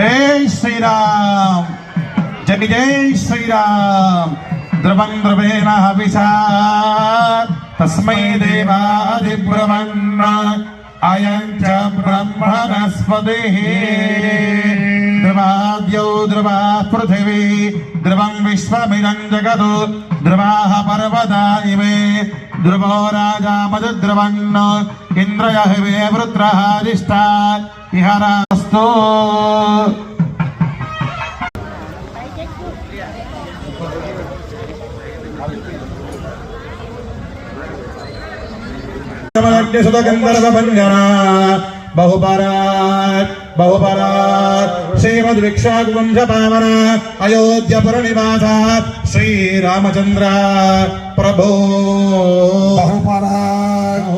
जय श्री राम, जय जय श्री राम। द्रवं द्रवेण हविषा तस्मै देवादिब्रह्मन् अयं च ब्रह्मणस्पतिः। द्रवाद्यो द्रवा पृथिवी द्रवं विश्वमिदं जगत् द्रवाः पर्वता इमे ध्रुवो राजा मधुद्रवन् इन्द्रयः वे वृत्रः अधिष्ठा इह रास्तु। गंधर्वभंजना बहुपरात् श्रीमद्विक्षाकुवंश पावन अयोध्यापुर निवास श्री रामचंद्र प्रभो। बहुपरात्